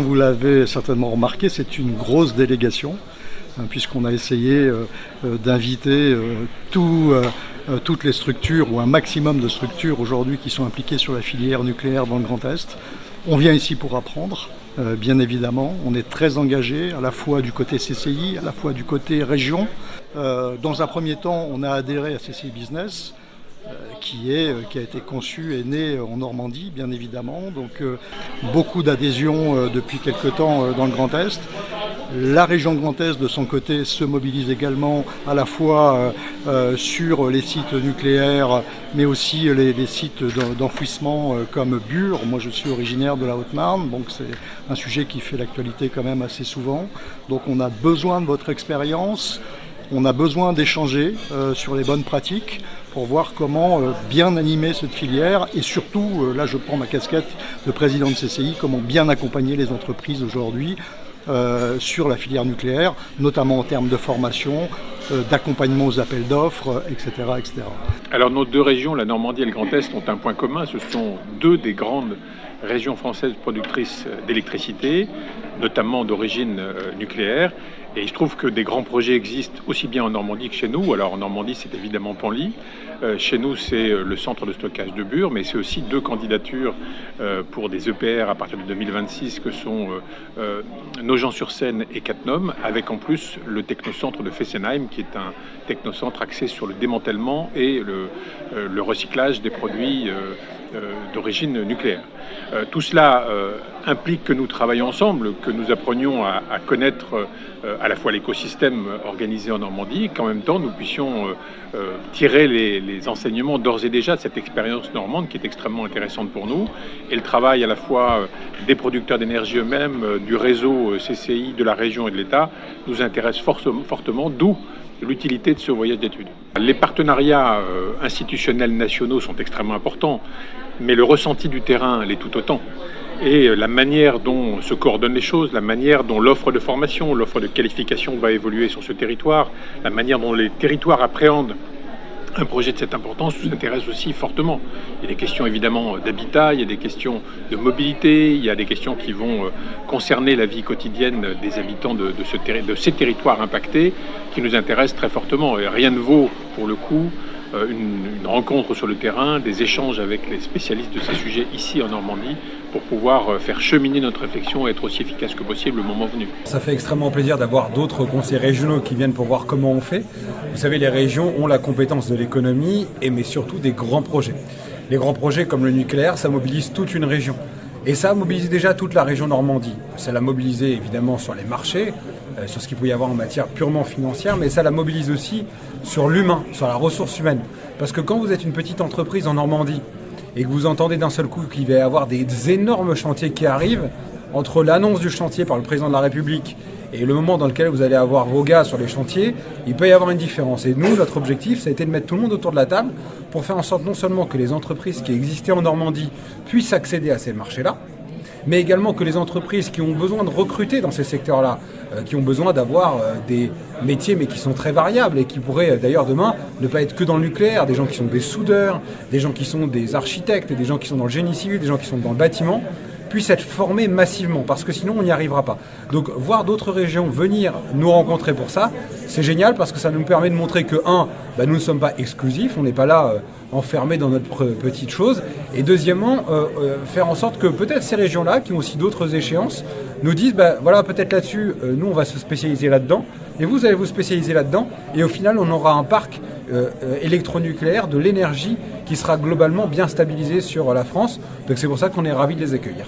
Vous l'avez certainement remarqué, c'est une grosse délégation, puisqu'on a essayé d'inviter toutes les structures, ou un maximum de structures aujourd'hui qui sont impliquées sur la filière nucléaire dans le Grand Est. On vient ici pour apprendre, bien évidemment. On est très engagé, à la fois du côté CCI, à la fois du côté région. Dans un premier temps, on a adhéré à CCI Business, qui a été conçu et né en Normandie, bien évidemment. Donc beaucoup d'adhésions depuis quelque temps dans le Grand Est. La région Grand Est, de son côté, se mobilise également à la fois sur les sites nucléaires, mais aussi les sites d'enfouissement comme Bure. Moi, je suis originaire de la Haute-Marne, donc c'est un sujet qui fait l'actualité quand même assez souvent. Donc on a besoin de votre expérience, on a besoin d'échanger sur les bonnes pratiques pour voir comment bien animer cette filière et surtout, là je prends ma casquette de président de CCI, comment bien accompagner les entreprises aujourd'hui sur la filière nucléaire, notamment en termes de formation, d'accompagnement aux appels d'offres, etc., etc. Alors nos deux régions, la Normandie et le Grand Est, ont un point commun. Ce sont deux des grandes régions françaises productrices d'électricité, notamment d'origine nucléaire. Et il se trouve que des grands projets existent aussi bien en Normandie que chez nous. Alors en Normandie, c'est évidemment Penly. Chez nous, c'est le centre de stockage de Bure, mais c'est aussi deux candidatures pour des EPR à partir de 2026 que sont Nogent-sur-Seine et Cattenom, avec en plus le technocentre de Fessenheim, qui est un technocentre axé sur le démantèlement et le recyclage des produits d'origine nucléaire. Tout cela implique que nous travaillions ensemble, que nous apprenions à connaître à la fois l'écosystème organisé en Normandie, qu'en même temps nous puissions tirer les enseignements d'ores et déjà de cette expérience normande qui est extrêmement intéressante pour nous. Et le travail à la fois des producteurs d'énergie eux-mêmes, du réseau CCI, de la région et de l'État nous intéresse fortement, d'où l'utilité de ce voyage d'études. Les partenariats institutionnels nationaux sont extrêmement importants, mais le ressenti du terrain l'est tout autant. Et la manière dont se coordonnent les choses, la manière dont l'offre de formation, l'offre de qualification va évoluer sur ce territoire, la manière dont les territoires appréhendent un projet de cette importance nous intéresse aussi fortement. Il y a des questions évidemment d'habitat, il y a des questions de mobilité, il y a des questions qui vont concerner la vie quotidienne des habitants de ces territoires impactés qui nous intéressent très fortement. Et rien ne vaut pour le coup une rencontre sur le terrain, des échanges avec les spécialistes de ces sujets ici en Normandie pour pouvoir faire cheminer notre réflexion et être aussi efficace que possible le moment venu. Ça fait extrêmement plaisir d'avoir d'autres conseillers régionaux qui viennent pour voir comment on fait. Vous savez, les régions ont la compétence de l'économie, mais surtout des grands projets. Les grands projets comme le nucléaire, ça mobilise toute une région. Et ça a mobilisé déjà toute la région Normandie. Ça l'a mobilisé évidemment sur les marchés, sur ce qu'il pouvait y avoir en matière purement financière, mais ça la mobilise aussi sur l'humain, sur la ressource humaine. Parce que quand vous êtes une petite entreprise en Normandie et que vous entendez d'un seul coup qu'il va y avoir des énormes chantiers qui arrivent, entre l'annonce du chantier par le président de la République et le moment dans lequel vous allez avoir vos gars sur les chantiers, il peut y avoir une différence. Et nous, notre objectif, ça a été de mettre tout le monde autour de la table pour faire en sorte non seulement que les entreprises qui existaient en Normandie puissent accéder à ces marchés-là, mais également que les entreprises qui ont besoin de recruter dans ces secteurs-là, qui ont besoin d'avoir des métiers mais qui sont très variables et qui pourraient d'ailleurs demain ne pas être que dans le nucléaire, des gens qui sont des soudeurs, des gens qui sont des architectes, des gens qui sont dans le génie civil, des gens qui sont dans le bâtiment, puissent être formés massivement, parce que sinon on n'y arrivera pas. Donc voir d'autres régions venir nous rencontrer pour ça, c'est génial parce que ça nous permet de montrer que, nous ne sommes pas exclusifs, on n'est pas là enfermés dans notre petite chose, et deuxièmement, faire en sorte que peut-être ces régions-là, qui ont aussi d'autres échéances, nous disent, voilà, peut-être là-dessus, nous on va se spécialiser là-dedans, et vous allez vous spécialiser là-dedans, et au final on aura un parc électronucléaire de l'énergie qui sera globalement bien stabilisé sur la France, donc c'est pour ça qu'on est ravis de les accueillir.